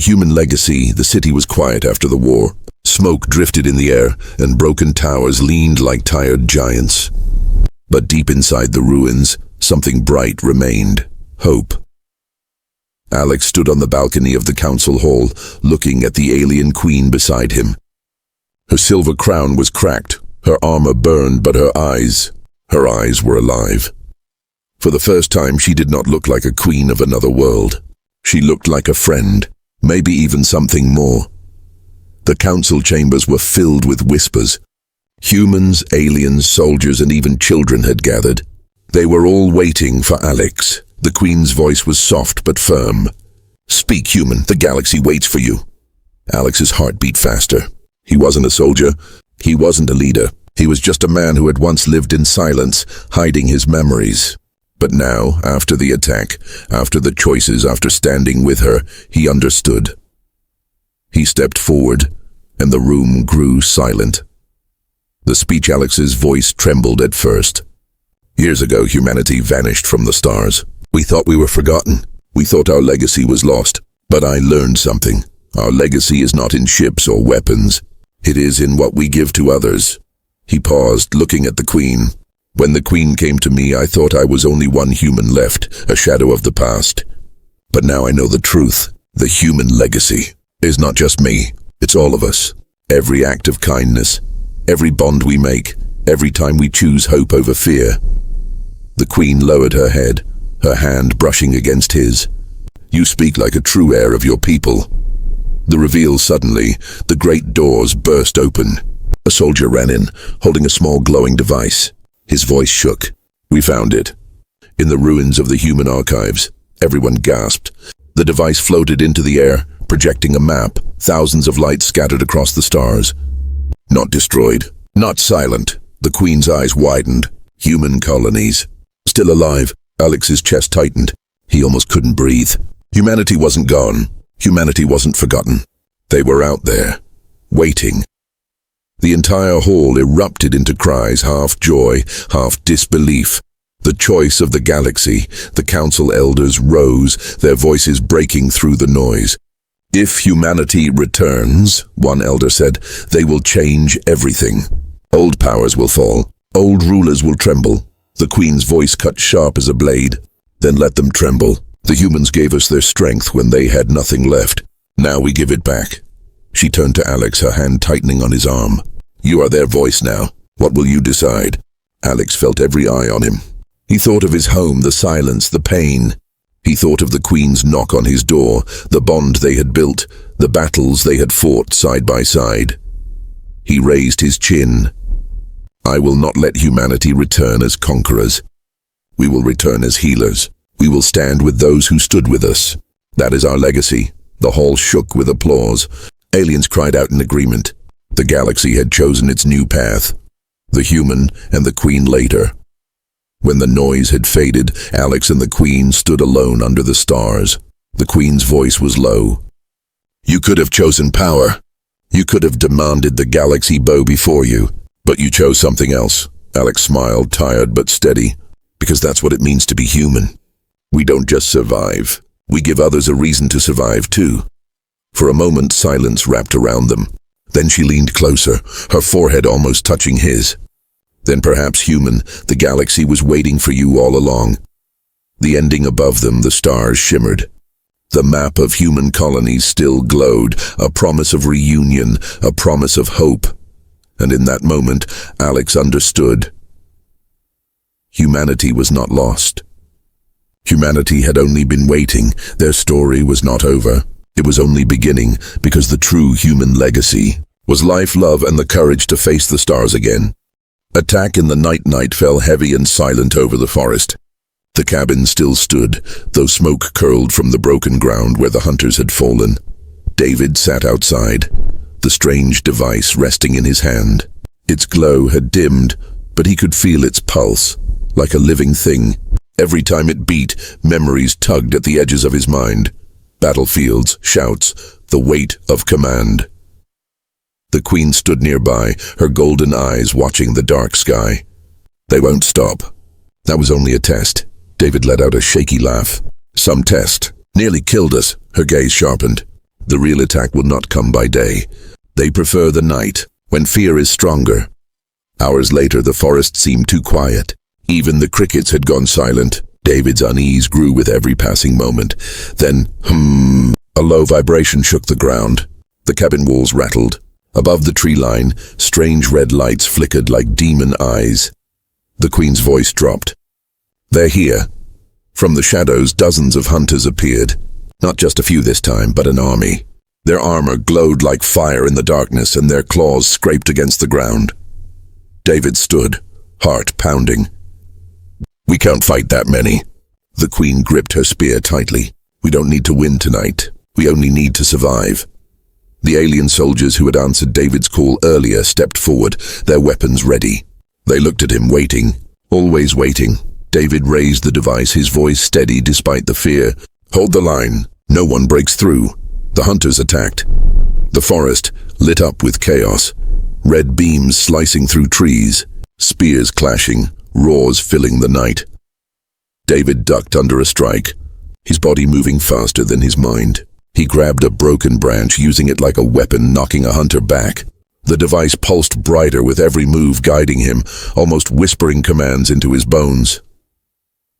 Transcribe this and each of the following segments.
human legacy, the city was quiet after the war. Smoke drifted in the air, and broken towers leaned like tired giants. But deep inside the ruins, something bright remained: hope. Alex stood on the balcony of the council hall, looking at the alien queen beside him. Her silver crown was cracked, her armor burned, but her eyes were alive. For the first time, she did not look like a queen of another world. She looked like a friend, maybe even something more. The council chambers were filled with whispers. Humans, aliens, soldiers, and even children had gathered. They were all waiting for Alex. The queen's voice was soft but firm. "Speak, human, the galaxy waits for you." Alex's heart beat faster. He wasn't a soldier. He wasn't a leader. He was just a man who had once lived in silence, hiding his memories. But now, after the attack, after the choices, after standing with her, he understood. He stepped forward, and the room grew silent. The speech Alex's voice trembled at first. "Years ago, humanity vanished from the stars. We thought we were forgotten. We thought our legacy was lost. But I learned something. Our legacy is not in ships or weapons. It is in what we give to others." He paused, looking at the queen. "When the queen came to me, I thought I was only one human left, a shadow of the past. But now I know the truth. The human legacy is not just me. It's all of us. Every act of kindness, every bond we make, every time we choose hope over fear." The queen lowered her head, her hand brushing against his. "You speak like a true heir of your people." The reveal suddenly, the great doors burst open. A soldier ran in, holding a small glowing device. His voice shook. "We found it. In the ruins of the human archives." Everyone gasped. The device floated into the air, projecting a map, thousands of lights scattered across the stars. Not destroyed, not silent. The queen's eyes widened. Human colonies. Still alive. Alex's chest tightened. He almost couldn't breathe. Humanity wasn't gone. Humanity wasn't forgotten. They were out there, waiting. The entire hall erupted into cries, half joy, half disbelief. The choice of the galaxy, the council elders rose, their voices breaking through the noise. "If humanity returns," one elder said, "they will change everything. Old powers will fall. Old rulers will tremble." The queen's voice cut sharp as a blade. "Then let them tremble. The humans gave us their strength when they had nothing left. Now we give it back." She turned to Alex, her hand tightening on his arm. "You are their voice now. What will you decide?" Alex felt every eye on him. He thought of his home, the silence, the pain. He thought of the queen's knock on his door, the bond they had built, the battles they had fought side by side. He raised his chin. "I will not let humanity return as conquerors. We will return as healers. We will stand with those who stood with us. That is our legacy." The hall shook with applause. Aliens cried out in agreement. The galaxy had chosen its new path. The human and the queen later. When the noise had faded, Alex and the queen stood alone under the stars. The queen's voice was low. "You could have chosen power. You could have demanded the galaxy bow before you. But you chose something else." Alex smiled, tired but steady. "Because that's what it means to be human. We don't just survive. We give others a reason to survive too." For a moment, silence wrapped around them. Then she leaned closer, her forehead almost touching his. "Then perhaps, human, the galaxy was waiting for you all along." The ending above them, the stars shimmered. The map of human colonies still glowed, a promise of reunion, a promise of hope. And in that moment, Alex understood. Humanity was not lost. Humanity had only been waiting. Their story was not over. It was only beginning, because the true human legacy was life, love, and the courage to face the stars again. Attack in the night fell heavy and silent over the forest. The cabin still stood, though smoke curled from the broken ground where the hunters had fallen. David sat outside, the strange device resting in his hand. Its glow had dimmed, but he could feel its pulse, like a living thing. Every time it beat, memories tugged at the edges of his mind. Battlefields, shouts, the weight of command. The queen stood nearby, her golden eyes watching the dark sky. "They won't stop." "That was only a test." David let out a shaky laugh. "Some test. Nearly killed us." Her gaze sharpened. The real attack will not come by day. They prefer the night, when fear is stronger. Hours later, the forest seemed too quiet. Even the crickets had gone silent. David's unease grew with every passing moment. Then, a low vibration shook the ground. The cabin walls rattled. Above the tree line, strange red lights flickered like demon eyes. The Queen's voice dropped. "They're here." From the shadows, dozens of hunters appeared. Not just a few this time, but an army. Their armor glowed like fire in the darkness, and their claws scraped against the ground. David stood, heart pounding. "We can't fight that many." The Queen gripped her spear tightly. "We don't need to win tonight. We only need to survive." The alien soldiers who had answered David's call earlier stepped forward, their weapons ready. They looked at him, waiting, always waiting. David raised the device, his voice steady despite the fear. "Hold the line. No one breaks through." The hunters attacked. The forest lit up with chaos. Red beams slicing through trees, spears clashing, roars filling the night. David ducked under a strike, his body moving faster than his mind. He grabbed a broken branch, using it like a weapon, knocking a hunter back. The device pulsed brighter with every move, guiding him, almost whispering commands into his bones.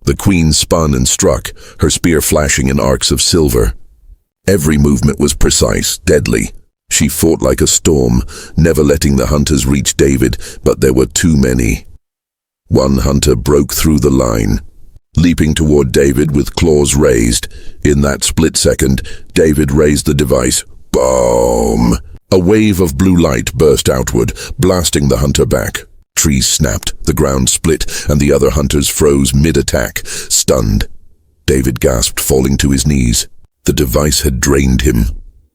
The Queen spun and struck, her spear flashing in arcs of silver. Every movement was precise, deadly. She fought like a storm, never letting the hunters reach David, but there were too many. One hunter broke through the line, leaping toward David with claws raised. In that split second, David raised the device. Boom! A wave of blue light burst outward, blasting the hunter back. Trees snapped, the ground split, and the other hunters froze mid-attack, stunned. David gasped, falling to his knees. The device had drained him,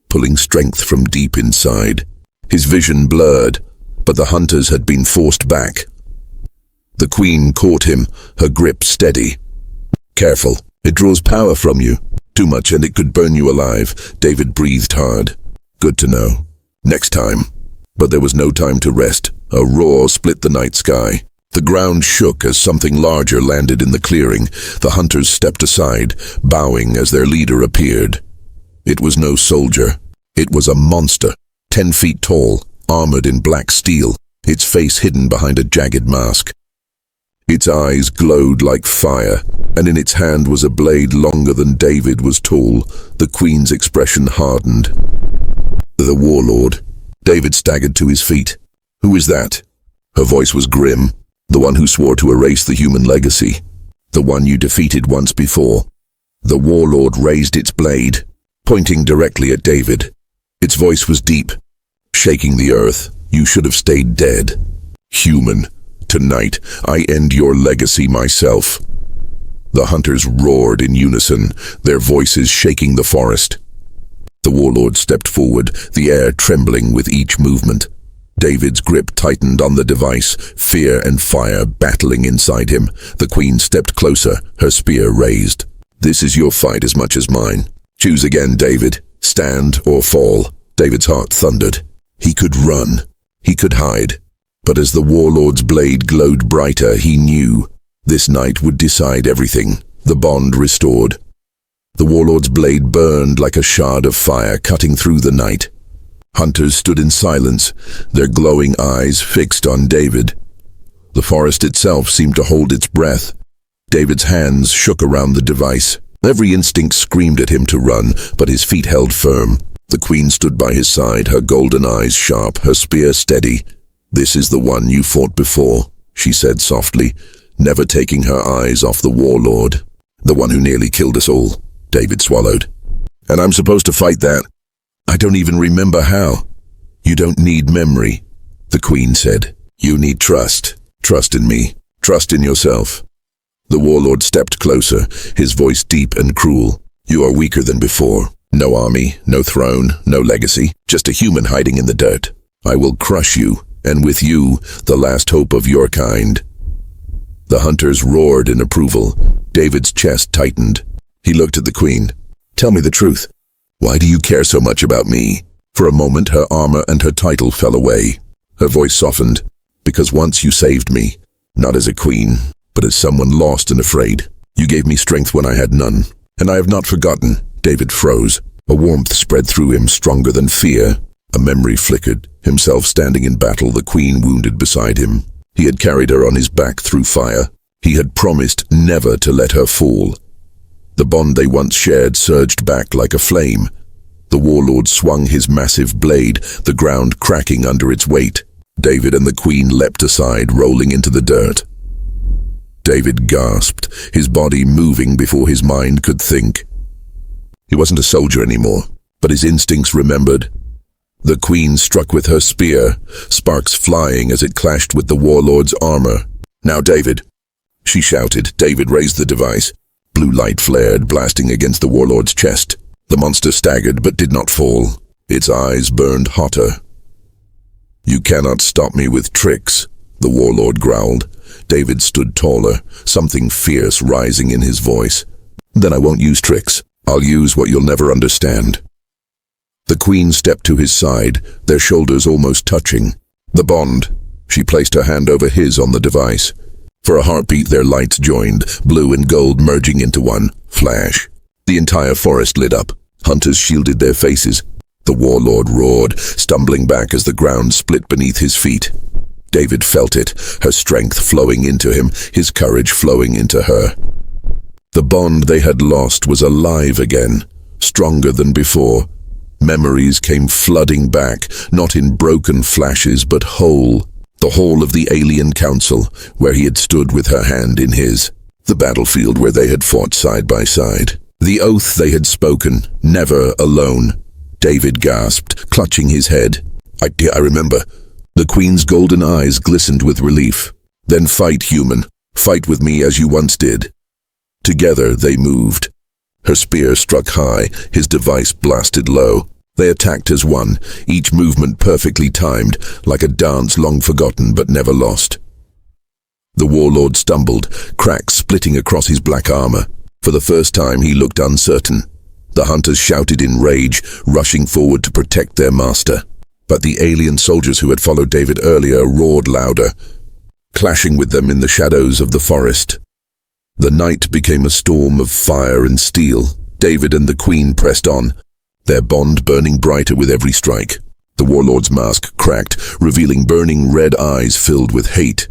pulling strength from deep inside. His vision blurred, but the hunters had been forced back. The Queen caught him, her grip steady. "Careful, it draws power from you. Too much and it could burn you alive." David breathed hard. "Good to know. Next time." But there was no time to rest. A roar split the night sky. The ground shook as something larger landed in the clearing. The hunters stepped aside, bowing as their leader appeared. It was no soldier. It was a monster, 10 feet tall, armored in black steel, its face hidden behind a jagged mask. Its eyes glowed like fire, and in its hand was a blade longer than David was tall. The Queen's expression hardened. "The warlord." David staggered to his feet. "Who is that?" Her voice was grim. "The one who swore to erase the human legacy. The one you defeated once before." The warlord raised its blade, pointing directly at David. Its voice was deep, shaking the earth. "You should have stayed dead. Human. Tonight, I end your legacy myself." The hunters roared in unison, their voices shaking the forest. The warlord stepped forward, the air trembling with each movement. David's grip tightened on the device, fear and fire battling inside him. The Queen stepped closer, her spear raised. "This is your fight as much as mine. Choose again, David. Stand or fall." David's heart thundered. He could run. He could hide. But as the warlord's blade glowed brighter, he knew this night would decide everything. The bond restored. The warlord's blade burned like a shard of fire, cutting through the night. Hunters stood in silence, their glowing eyes fixed on David. The forest itself seemed to hold its breath. David's hands shook around the device. Every instinct screamed at him to run, but his feet held firm. The Queen stood by his side, her golden eyes sharp, her spear steady. "This is the one you fought before," she said softly, never taking her eyes off the warlord. "The one who nearly killed us all." David swallowed. "And I'm supposed to fight that? I don't even remember how." "You don't need memory," the Queen said. "You need trust. Trust in me. Trust in yourself." The warlord stepped closer, his voice deep and cruel. "You are weaker than before. No army, no throne, no legacy, just a human hiding in the dirt. I will crush you, and with you, the last hope of your kind." The hunters roared in approval. David's chest tightened. He looked at the Queen. "Tell me the truth. Why do you care so much about me?" For a moment, her armor and her title fell away. Her voice softened. "Because once you saved me, not as a queen, but as someone lost and afraid. You gave me strength when I had none, and I have not forgotten." David froze. A warmth spread through him, stronger than fear. A memory flickered, himself standing in battle, the queen wounded beside him. He had carried her on his back through fire. He had promised never to let her fall. The bond they once shared surged back like a flame. The warlord swung his massive blade, the ground cracking under its weight. David and the queen leapt aside, rolling into the dirt. David gasped, his body moving before his mind could think. He wasn't a soldier anymore, but his instincts remembered. The queen struck with her spear, sparks flying as it clashed with the warlord's armor. "Now, David," she shouted. David raised the device. Blue light flared, blasting against the warlord's chest. The monster staggered but did not fall. Its eyes burned hotter. "You cannot stop me with tricks," the warlord growled. David stood taller, something fierce rising in his voice. "Then I won't use tricks. I'll use what you'll never understand." The queen stepped to his side, their shoulders almost touching. "The bond." She placed her hand over his on the device. For a heartbeat, their lights joined, blue and gold merging into one. Flash. The entire forest lit up. Hunters shielded their faces. The warlord roared, stumbling back as the ground split beneath his feet. David felt it, her strength flowing into him, his courage flowing into her. The bond they had lost was alive again, stronger than before. Memories came flooding back, not in broken flashes, but whole. The hall of the alien council, where he had stood with her hand in his. The battlefield where they had fought side by side. The oath they had spoken, never alone. David gasped, clutching his head. I remember. The queen's golden eyes glistened with relief. "Then fight, human. Fight with me as you once did." Together they moved. Her spear struck high, his device blasted low. They attacked as one, each movement perfectly timed, like a dance long forgotten but never lost. The warlord stumbled, cracks splitting across his black armor. For the first time he looked uncertain. The hunters shouted in rage, rushing forward to protect their master. But the alien soldiers who had followed David earlier roared louder, clashing with them in the shadows of the forest. The night became a storm of fire and steel. David and the queen pressed on, their bond burning brighter with every strike. The warlord's mask cracked, revealing burning red eyes filled with hate.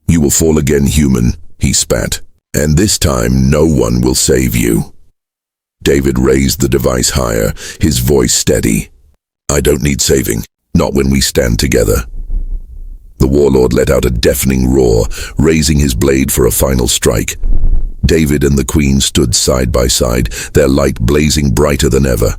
"You will fall again, human," he spat. "And this time no one will save you." David raised the device higher, his voice steady. "I don't need saving, not when we stand together." The warlord let out a deafening roar, raising his blade for a final strike. David and the queen stood side by side, their light blazing brighter than ever.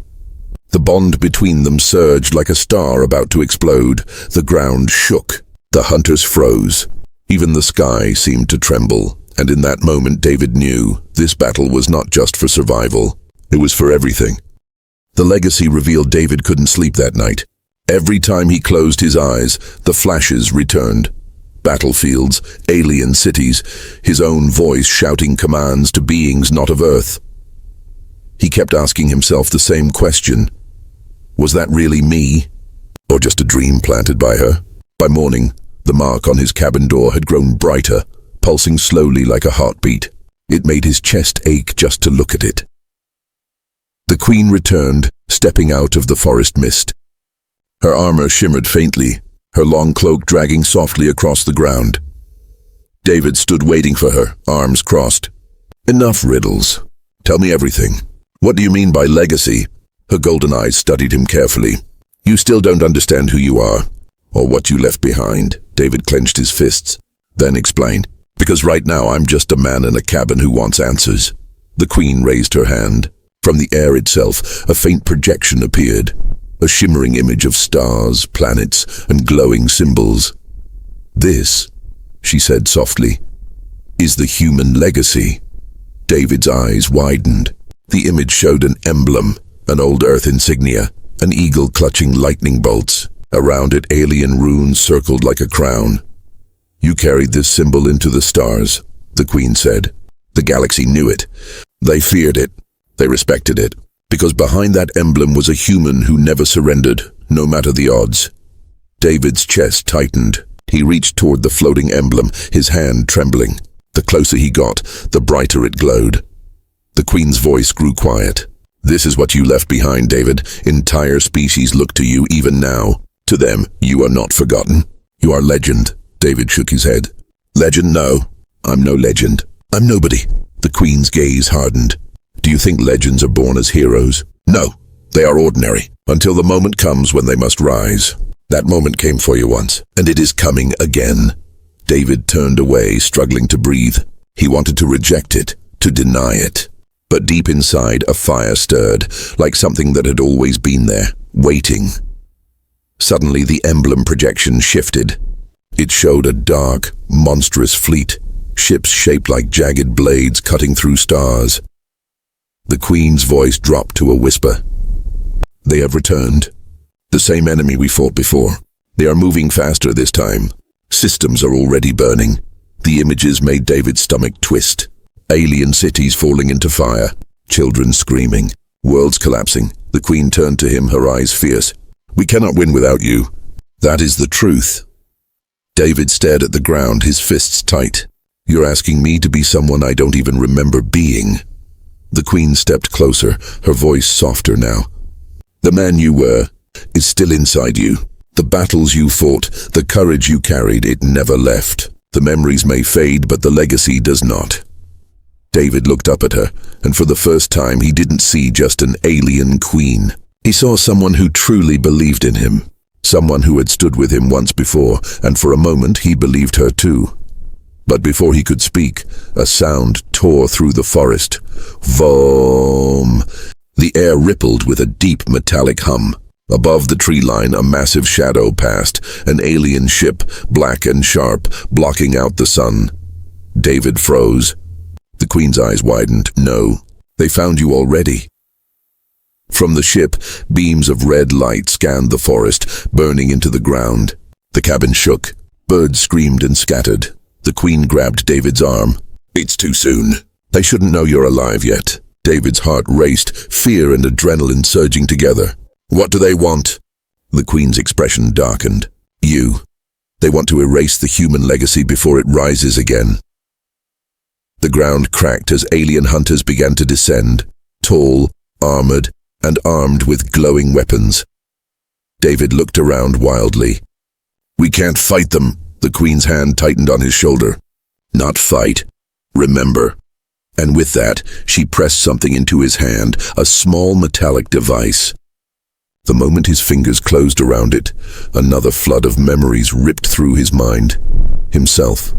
The bond between them surged like a star about to explode. The ground shook. The hunters froze. Even the sky seemed to tremble. And in that moment David knew this battle was not just for survival. It was for everything. The legacy revealed David couldn't sleep that night. Every time he closed his eyes, the flashes returned. Battlefields, alien cities, his own voice shouting commands to beings not of Earth. He kept asking himself the same question. Was that really me? Or just a dream planted by her? By morning, the mark on his cabin door had grown brighter, pulsing slowly like a heartbeat. It made his chest ache just to look at it. The queen returned, stepping out of the forest mist. Her armor shimmered faintly, her long cloak dragging softly across the ground. David stood waiting for her, arms crossed. "Enough riddles. Tell me everything. What do you mean by legacy?" Her golden eyes studied him carefully. "You still don't understand who you are, or what you left behind." David clenched his fists. "Then explain. Because right now I'm just a man in a cabin who wants answers." The queen raised her hand. From the air itself, a faint projection appeared. A shimmering image of stars, planets, and glowing symbols. "This," she said softly, "is the human legacy." David's eyes widened. The image showed an emblem, an old Earth insignia, an eagle clutching lightning bolts. Around it, alien runes circled like a crown. "You carried this symbol into the stars," the queen said. The galaxy knew it. They feared it. They respected it. Because behind that emblem was a human who never surrendered, no matter the odds. David's chest tightened. He reached toward the floating emblem, his hand trembling. The closer he got, the brighter it glowed. The queen's voice grew quiet. This is what you left behind, David. Entire species look to you even now. To them, you are not forgotten. You are legend. David shook his head. Legend? No. I'm no legend. I'm nobody. The Queen's gaze hardened. Do you think legends are born as heroes? No. They are ordinary, until the moment comes when they must rise. That moment came for you once, and it is coming again. David turned away, struggling to breathe. He wanted to reject it, to deny it. But deep inside, a fire stirred, like something that had always been there, waiting. Suddenly, the emblem projection shifted. It showed a dark, monstrous fleet, ships shaped like jagged blades cutting through stars. The Queen's voice dropped to a whisper. They have returned. The same enemy we fought before. They are moving faster this time. Systems are already burning. The images made David's stomach twist. Alien cities falling into fire. Children screaming. Worlds collapsing. The Queen turned to him, her eyes fierce. We cannot win without you. That is the truth. David stared at the ground, his fists tight. You're asking me to be someone I don't even remember being. The Queen stepped closer, her voice softer now. The man you were is still inside you. The battles you fought, the courage you carried, it never left. The memories may fade, but the legacy does not. David looked up at her, and for the first time he didn't see just an alien queen. He saw someone who truly believed in him. Someone who had stood with him once before, and for a moment he believed her too. But before he could speak, a sound tore through the forest. Vroom! The air rippled with a deep metallic hum. Above the tree line, a massive shadow passed, an alien ship, black and sharp, blocking out the sun. David froze. The Queen's eyes widened. No, they found you already. From the ship, beams of red light scanned the forest, burning into the ground. The cabin shook. Birds screamed and scattered. The Queen grabbed David's arm. It's too soon. They shouldn't know you're alive yet. David's heart raced, fear and adrenaline surging together. What do they want? The Queen's expression darkened. You. They want to erase the human legacy before it rises again. The ground cracked as alien hunters began to descend, tall, armored, and armed with glowing weapons. David looked around wildly. We can't fight them. The Queen's hand tightened on his shoulder. Not fight. Remember. And with that, she pressed something into his hand, a small metallic device. The moment his fingers closed around it, another flood of memories ripped through his mind. Himself,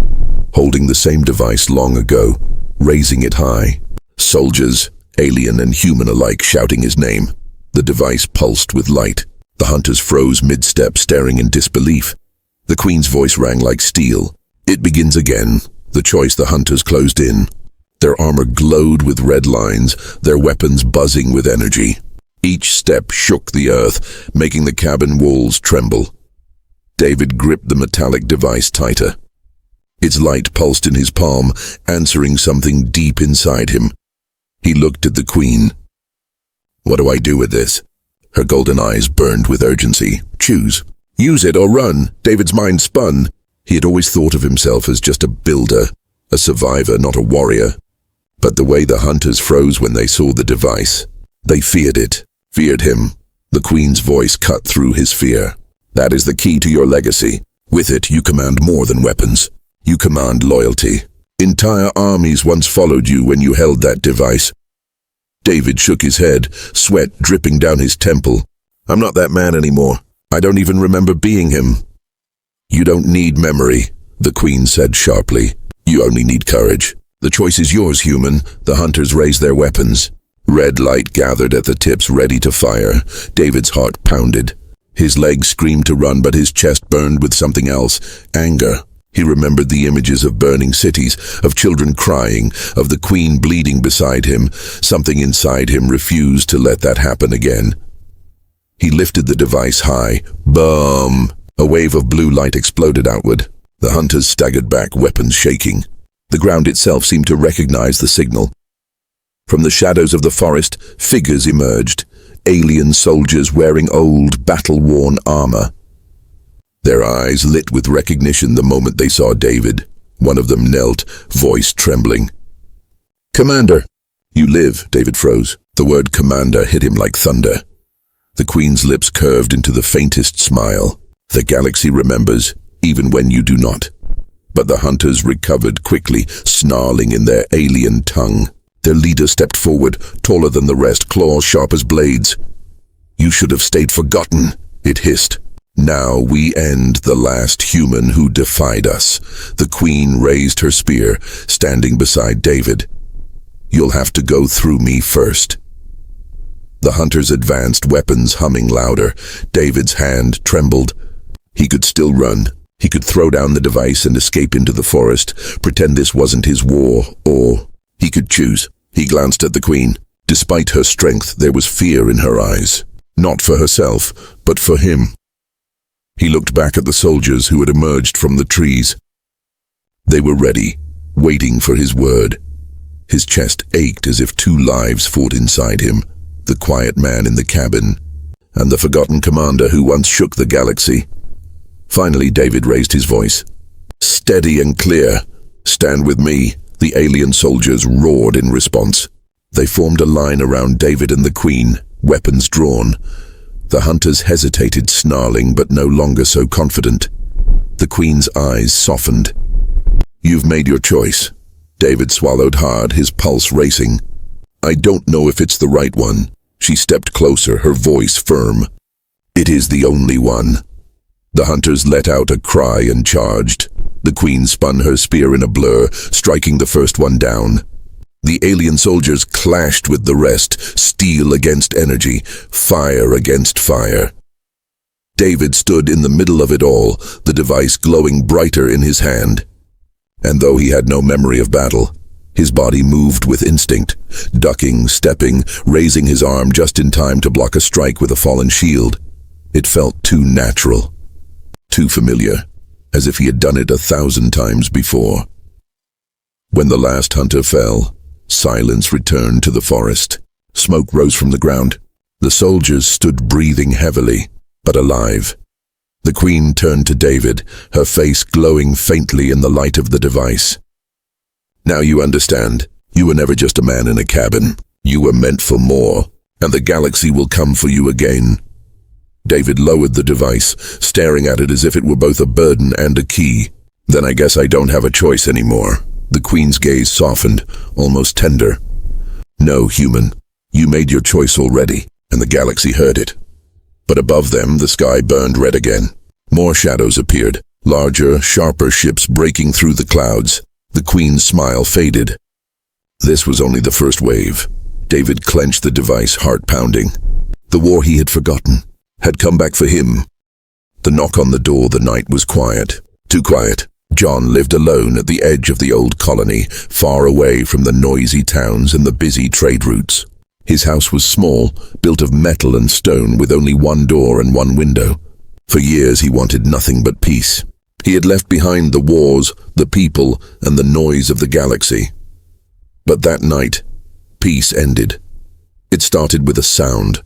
holding the same device long ago, raising it high. Soldiers, alien and human alike, shouting his name. The device pulsed with light. The hunters froze mid-step, staring in disbelief. The Queen's voice rang like steel. It begins again. The choice the hunters closed in. Their armor glowed with red lines, their weapons buzzing with energy. Each step shook the earth, making the cabin walls tremble. David gripped the metallic device tighter. Its light pulsed in his palm, answering something deep inside him. He looked at the Queen. What do I do with this? Her golden eyes burned with urgency. Choose. Use it or run. David's mind spun. He had always thought of himself as just a builder, a survivor, not a warrior. But the way the hunters froze when they saw the device, they feared it, feared him. The Queen's voice cut through his fear. That is the key to your legacy. With it, you command more than weapons. You command loyalty. Entire armies once followed you when you held that device. David shook his head, sweat dripping down his temple. I'm not that man anymore. I don't even remember being him. You don't need memory, the Queen said sharply. You only need courage. The choice is yours, human. The hunters raised their weapons. Red light gathered at the tips, ready to fire. David's heart pounded. His legs screamed to run, but his chest burned with something else. Anger. He remembered the images of burning cities, of children crying, of the Queen bleeding beside him. Something inside him refused to let that happen again. He lifted the device high. Boom! A wave of blue light exploded outward. The hunters staggered back, weapons shaking. The ground itself seemed to recognize the signal. From the shadows of the forest, figures emerged. Alien soldiers wearing old, battle-worn armor. Their eyes lit with recognition the moment they saw David. One of them knelt, voice trembling. Commander! You live, David froze. The word commander hit him like thunder. The Queen's lips curved into the faintest smile. The galaxy remembers, even when you do not. But the hunters recovered quickly, snarling in their alien tongue. Their leader stepped forward, taller than the rest, claws sharp as blades. "You should have stayed forgotten," it hissed. "Now we end the last human who defied us." The Queen raised her spear, standing beside David. "You'll have to go through me first." The hunters advanced, weapons humming louder. David's hand trembled. He could still run. He could throw down the device and escape into the forest, pretend this wasn't his war, or he could choose. He glanced at the Queen. Despite her strength, there was fear in her eyes. Not for herself, but for him. He looked back at the soldiers who had emerged from the trees. They were ready, waiting for his word. His chest ached as if two lives fought inside him. The quiet man in the cabin, and the forgotten commander who once shook the galaxy. Finally, David raised his voice. "Steady and clear. Stand with me." The alien soldiers roared in response. They formed a line around David and the Queen, weapons drawn. The hunters hesitated, snarling, but no longer so confident. The Queen's eyes softened. "You've made your choice." David swallowed hard, his pulse racing. "I don't know if it's the right one." She stepped closer, her voice firm. "It is the only one." The hunters let out a cry and charged. The Queen spun her spear in a blur, striking the first one down. The alien soldiers clashed with the rest, steel against energy, fire against fire. David stood in the middle of it all, the device glowing brighter in his hand. And though he had no memory of battle, his body moved with instinct, ducking, stepping, raising his arm just in time to block a strike with a fallen shield. It felt too natural, too familiar, as if he had done it 1,000 times before. When the last hunter fell, silence returned to the forest. Smoke rose from the ground. The soldiers stood breathing heavily, but alive. The Queen turned to David, her face glowing faintly in the light of the device. "Now you understand. You were never just a man in a cabin. You were meant for more, and the galaxy will come for you again." David lowered the device, staring at it as if it were both a burden and a key. "Then I guess I don't have a choice anymore." The Queen's gaze softened, almost tender. "No, human. You made your choice already, and the galaxy heard it." But above them, the sky burned red again. More shadows appeared, larger, sharper ships breaking through the clouds. The Queen's smile faded. This was only the first wave. David clenched the device, heart pounding. The war he had forgotten had come back for him. The knock on the door, the night was quiet. Too quiet. John lived alone at the edge of the old colony, far away from the noisy towns and the busy trade routes. His house was small, built of metal and stone with only one door and one window. For years he wanted nothing but peace. He had left behind the wars, the people, and the noise of the galaxy. But that night, peace ended. It started with a sound.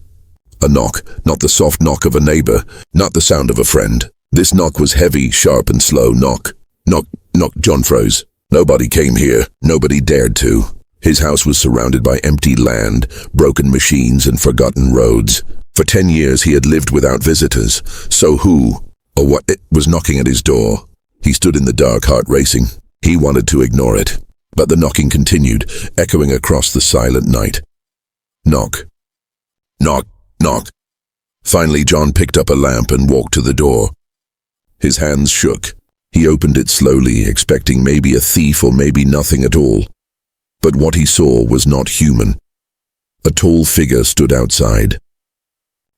A knock, not the soft knock of a neighbor, not the sound of a friend. This knock was heavy, sharp, and slow. Knock, knock, knock. John froze. Nobody came here. Nobody dared to. His house was surrounded by empty land, broken machines, and forgotten roads. For 10 years he had lived without visitors. So who, or what, was knocking at his door? He stood in the dark, heart racing. He wanted to ignore it. But the knocking continued, echoing across the silent night. Knock. Knock, knock. Finally, John picked up a lamp and walked to the door. His hands shook. He opened it slowly, expecting maybe a thief or maybe nothing at all. But what he saw was not human. A tall figure stood outside.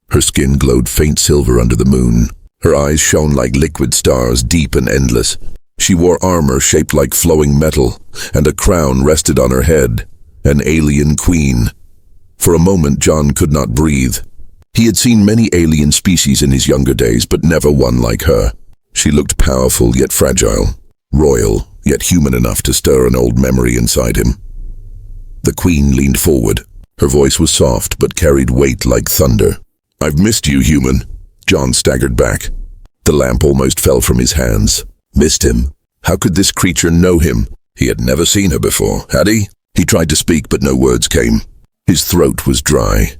Her skin glowed faint silver under the moon. Her eyes shone like liquid stars, deep and endless. She wore armor shaped like flowing metal, and a crown rested on her head, an alien queen. For a moment, John could not breathe. He had seen many alien species in his younger days, but never one like her. She looked powerful yet fragile, royal yet human enough to stir an old memory inside him. The Queen leaned forward. Her voice was soft but carried weight like thunder. "I've missed you, human." John staggered back. The lamp almost fell from his hands. Missed him? How could this creature know him? He had never seen her before, had he? He tried to speak, but no words came. His throat was dry.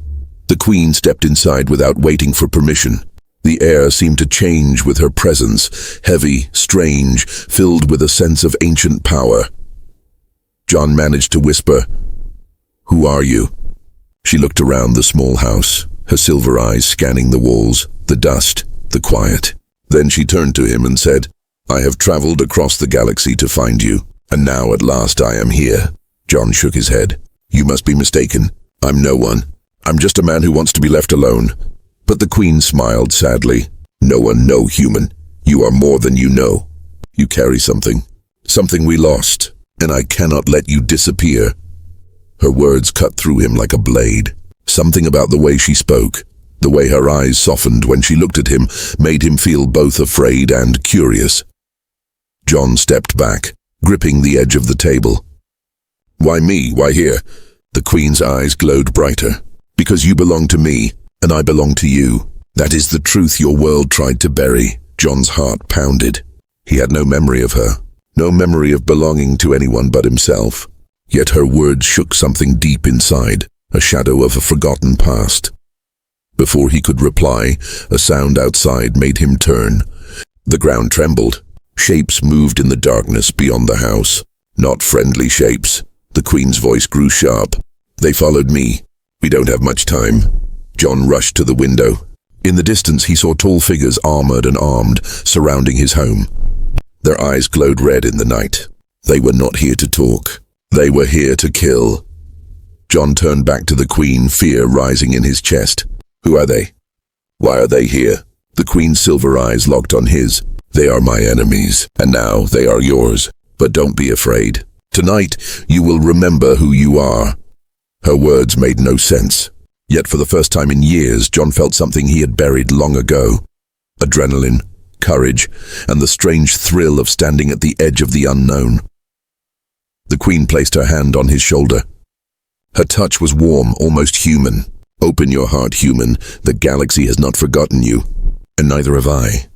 The Queen stepped inside without waiting for permission. The air seemed to change with her presence, heavy, strange, filled with a sense of ancient power. John managed to whisper, "Who are you?" She looked around the small house, her silver eyes scanning the walls, the dust, the quiet. Then she turned to him and said, "I have traveled across the galaxy to find you, and now at last I am here." John shook his head. "You must be mistaken. I'm no one. I'm just a man who wants to be left alone." But the Queen smiled sadly. "No one, no human. You are more than you know. You carry something we lost, and I cannot let you disappear." Her words cut through him like a blade. Something about the way she spoke, the way her eyes softened when she looked at him, made him feel both afraid and curious. John stepped back, gripping the edge of the table. "Why me? Why here?" The Queen's eyes glowed brighter. "Because you belong to me, and I belong to you. That is the truth your world tried to bury." John's heart pounded. He had no memory of her, no memory of belonging to anyone but himself. Yet her words shook something deep inside, a shadow of a forgotten past. Before he could reply, a sound outside made him turn. The ground trembled. Shapes moved in the darkness beyond the house. Not friendly shapes. The Queen's voice grew sharp. "They followed me. We don't have much time." John rushed to the window. In the distance he saw tall figures, armored and armed, surrounding his home. Their eyes glowed red in the night. They were not here to talk. They were here to kill. John turned back to the Queen, fear rising in his chest. "Who are they? Why are they here?" The Queen's silver eyes locked on his. "They are my enemies, and now they are yours. But don't be afraid. Tonight you will remember who you are." Her words made no sense. Yet for the first time in years, John felt something he had buried long ago. Adrenaline, courage, and the strange thrill of standing at the edge of the unknown. The Queen placed her hand on his shoulder. Her touch was warm, almost human. "Open your heart, human. The galaxy has not forgotten you. And neither have I."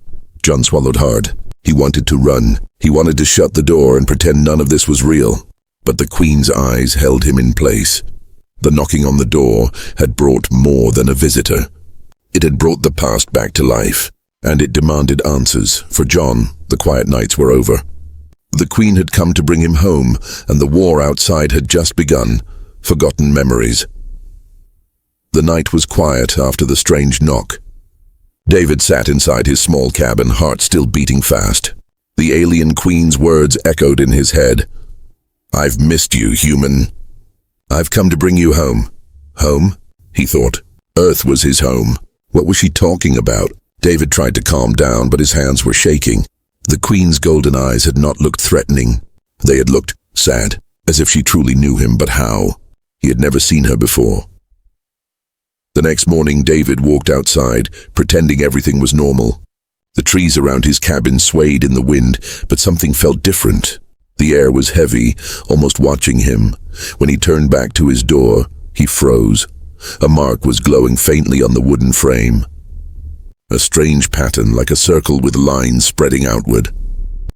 John swallowed hard. He wanted to run. He wanted to shut the door and pretend none of this was real. But the Queen's eyes held him in place. The knocking on the door had brought more than a visitor. It had brought the past back to life, and it demanded answers. For John, the quiet nights were over. The Queen had come to bring him home, and the war outside had just begun. Forgotten memories. The night was quiet after the strange knock. David sat inside his small cabin, heart still beating fast. The alien Queen's words echoed in his head. "I've missed you, human. I've come to bring you home." Home? He thought. Earth was his home. What was she talking about? David tried to calm down, but his hands were shaking. The Queen's golden eyes had not looked threatening. They had looked sad, as if she truly knew him, but how? He had never seen her before. The next morning, David walked outside, pretending everything was normal. The trees around his cabin swayed in the wind, but something felt different. The air was heavy, almost watching him. When he turned back to his door, he froze. A mark was glowing faintly on the wooden frame. A strange pattern, like a circle with lines spreading outward.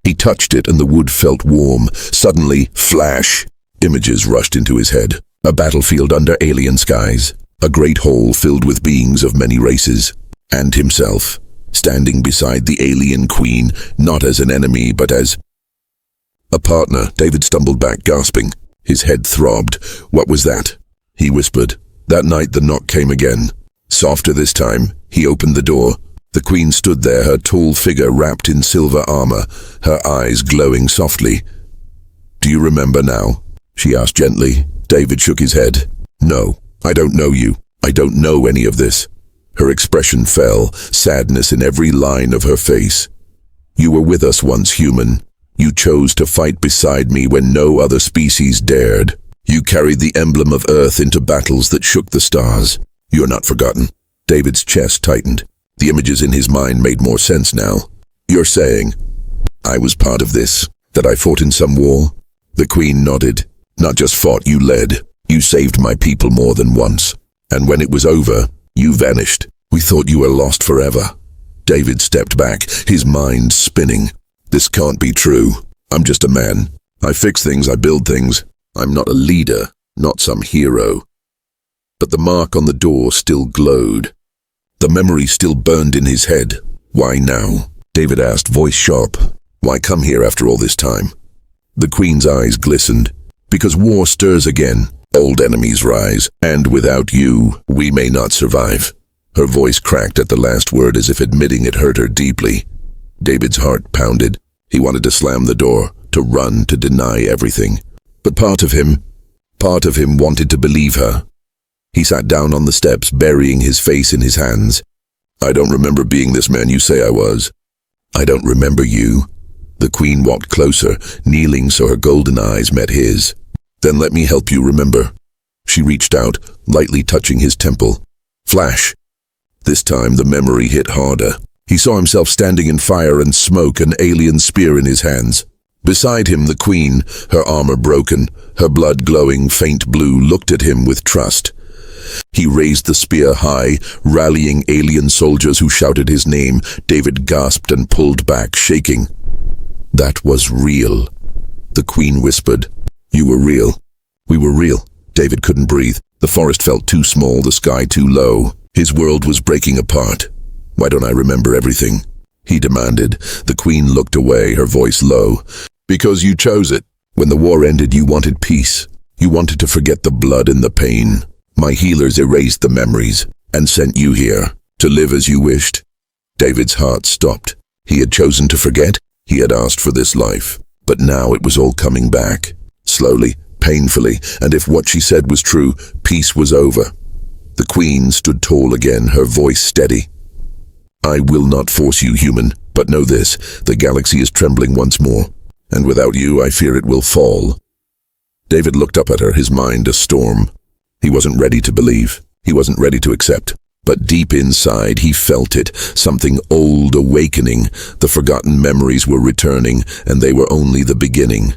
He touched it and the wood felt warm. Suddenly, flash! Images rushed into his head. A battlefield under alien skies. A great hall filled with beings of many races. And himself, standing beside the alien Queen, not as an enemy, but as a partner. David stumbled back, gasping. His head throbbed. What was that? He whispered. That night the knock came again. Softer this time, he opened the door. The Queen stood there, her tall figure wrapped in silver armor, her eyes glowing softly. "Do you remember now?" she asked gently. David shook his head. "No, I don't know you. I don't know any of this." Her expression fell, sadness in every line of her face. "You were with us once, human. You chose to fight beside me when no other species dared. You carried the emblem of Earth into battles that shook the stars. You're not forgotten." David's chest tightened. The images in his mind made more sense now. "You're saying I was part of this, that I fought in some war?" The Queen nodded. "Not just fought, you led. You saved my people more than once. And when it was over, you vanished. We thought you were lost forever." David stepped back, his mind spinning. "This can't be true. I'm just a man. I fix things, I build things. I'm not a leader, not some hero." but the mark on the door still glowed. The memory still burned in his head. "Why now?" David asked, voice sharp. "Why come here after all this time?" The Queen's eyes glistened. "Because war stirs again. Old enemies rise, and without you, we may not survive." Her voice cracked at the last word as if admitting it hurt her deeply. David's heart pounded. He wanted to slam the door, to run, to deny everything. But part of him wanted to believe her. He sat down on the steps, burying his face in his hands. "I don't remember being this man you say I was." "I don't remember you." The Queen walked closer, kneeling so her golden eyes met his. "Then let me help you remember." She reached out, lightly touching his temple. Flash. This time the memory hit harder. He saw himself standing in fire and smoke, an alien spear in his hands. Beside him, the Queen, her armor broken, her blood glowing faint blue, looked at him with trust. He raised the spear high, rallying alien soldiers who shouted his name. David gasped and pulled back, shaking. "That was real," the Queen whispered. "You were real. We were real." David couldn't breathe. The forest felt too small, the sky too low. His world was breaking apart. "Why don't I remember everything?" he demanded. The Queen looked away, her voice low. "Because you chose it. When the war ended, you wanted peace. You wanted to forget the blood and the pain. My healers erased the memories and sent you here to live as you wished." David's heart stopped. He had chosen to forget. He had asked for this life. But now it was all coming back. Slowly, painfully, and if what she said was true, peace was over. The Queen stood tall again, her voice steady. "I will not force you, human, but know this, the galaxy is trembling once more, and without you I fear it will fall." David looked up at her, his mind a storm. He wasn't ready to believe. He wasn't ready to accept. But deep inside, he felt it, something old awakening. The forgotten memories were returning, and they were only the beginning.